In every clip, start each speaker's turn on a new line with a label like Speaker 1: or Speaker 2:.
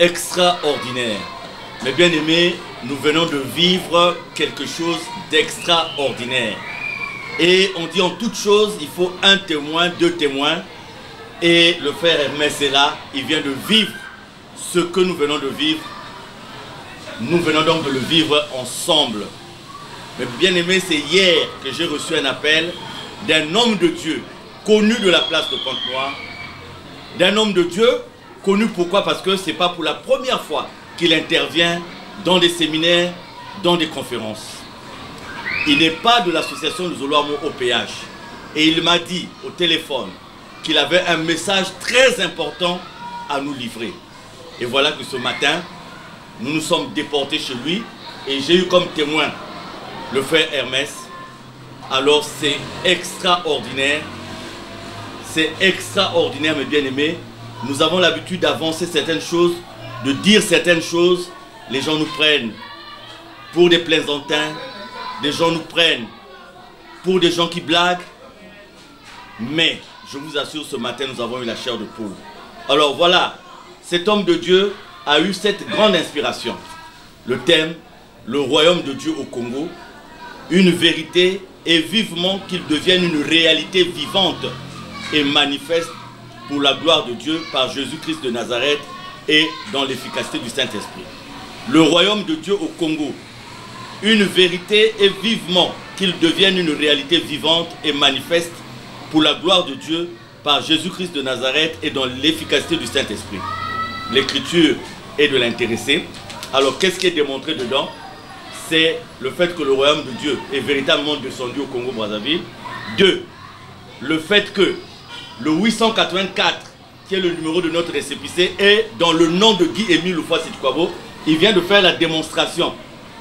Speaker 1: extraordinaire. Mes bien-aimés, nous venons de vivre quelque chose d'extraordinaire. Et on dit en toute chose, il faut un témoin, deux témoins. Et le frère Hermès est là, il vient de vivre ce que nous venons de vivre. Nous venons donc de le vivre ensemble. Mais bien aimé, c'est hier que j'ai reçu un appel d'un homme de Dieu, connu de la place de Pointe-Noire. D'un homme de Dieu, connu pourquoi? Parce que ce n'est pas pour la première fois qu'il intervient dans des séminaires, dans des conférences. Il n'est pas de l'association de Zoloamo OPH. Et il m'a dit au téléphone qu'il avait un message très important à nous livrer. Et voilà que ce matin, nous nous sommes déportés chez lui et j'ai eu comme témoin le frère Hermès. Alors c'est extraordinaire. C'est extraordinaire, mes bien-aimés. Nous avons l'habitude d'avancer certaines choses, de dire certaines choses. Les gens nous prennent pour des plaisantins. Les gens nous prennent pour des gens qui blaguent. Mais je vous assure, ce matin, nous avons eu la chair de poule. Alors voilà, cet homme de Dieu a eu cette grande inspiration. Le thème, le royaume de Dieu au Congo, une vérité et vivement qu'il devienne une réalité vivante et manifeste pour la gloire de Dieu par Jésus-Christ de Nazareth et dans l'efficacité du Saint-Esprit. Le royaume de Dieu au Congo, une vérité et vivement qu'il devienne une réalité vivante et manifeste pour la gloire de Dieu par Jésus-Christ de Nazareth et dans l'efficacité du Saint-Esprit. L'écriture est de l'intéresser. Alors qu'est-ce qui est démontré dedans? C'est le fait que le royaume de Dieu est véritablement descendu au Congo-Brazzaville. 2. Le fait que le 884, qui est le numéro de notre récépissé, est dans le nom de Guy-Émile Houphouët-Sétikwabo. Il vient de faire la démonstration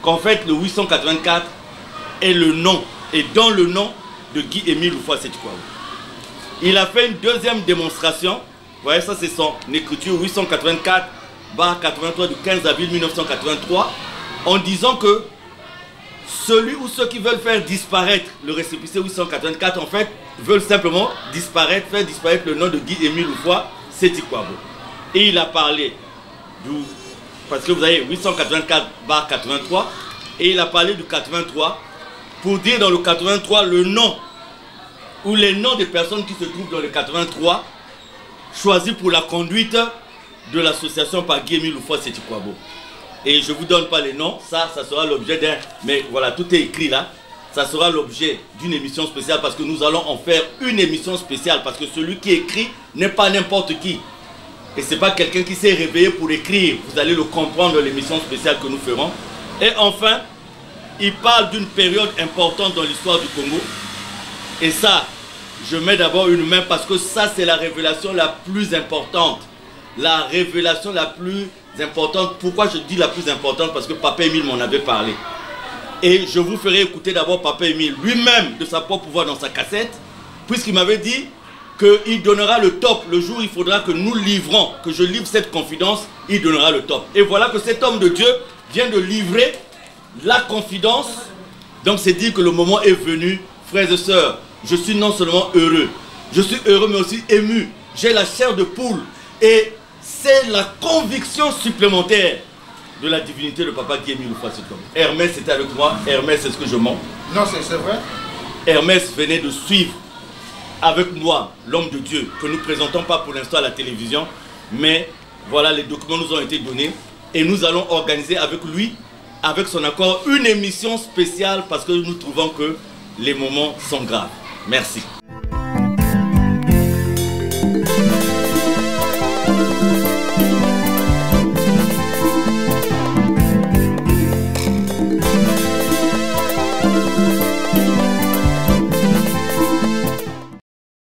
Speaker 1: qu'en fait le 884 est le nom, et dans le nom de Guy-Émile Houphouët-Sétikwabo. Il a fait une deuxième démonstration. Vous voyez, ça c'est son écriture 884/83 du 15 avril 1983, en disant que celui ou ceux qui veulent faire disparaître le récépissé 884, en fait, veulent simplement disparaître, faire disparaître le nom de Guy-Émile Houphouët-Sétikwabo. Et il a parlé du, parce que vous avez 884/83, et il a parlé du 83 pour dire dans le 83 le nom ou les noms des personnes qui se trouvent dans le 83 choisis pour la conduite de l'association par Guy-Émile Houphouët-Sétikwabo. Et je ne vous donne pas les noms, ça sera l'objet d'un... Mais voilà, tout est écrit là. Ça sera l'objet d'une émission spéciale parce que nous allons en faire une émission spéciale parce que celui qui écrit n'est pas n'importe qui. Et ce n'est pas quelqu'un qui s'est réveillé pour écrire. Vous allez le comprendre dans l'émission spéciale que nous ferons. Et enfin, il parle d'une période importante dans l'histoire du Congo. Et ça, je mets d'abord une main parce que ça, c'est la révélation la plus importante. La révélation la plus importante. Pourquoi je dis la plus importante? Parce que Papa Émile m'en avait parlé. Et je vous ferai écouter d'abord Papa Émile, lui-même de sa propre voix dans sa cassette, puisqu'il m'avait dit qu'il donnera le top. Le jour où il faudra que nous livrons, que je livre cette confidence, il donnera le top. Et voilà que cet homme de Dieu vient de livrer la confidence. Donc c'est dire que le moment est venu, frères et sœurs. Je suis non seulement heureux, je suis heureux mais aussi ému. J'ai la chair de poule et c'est la conviction supplémentaire de la divinité de Papa Guy-Émile Houphouët-Sétikwabo. Hermès était avec moi. Hermès, est-ce que je mens?
Speaker 2: Non, c'est vrai.
Speaker 1: Hermès venait de suivre avec moi l'homme de Dieu que nous ne présentons pas pour l'instant à la télévision, mais voilà, les documents nous ont été donnés et nous allons organiser avec lui, avec son accord, une émission spéciale parce que nous trouvons que les moments sont graves. Merci.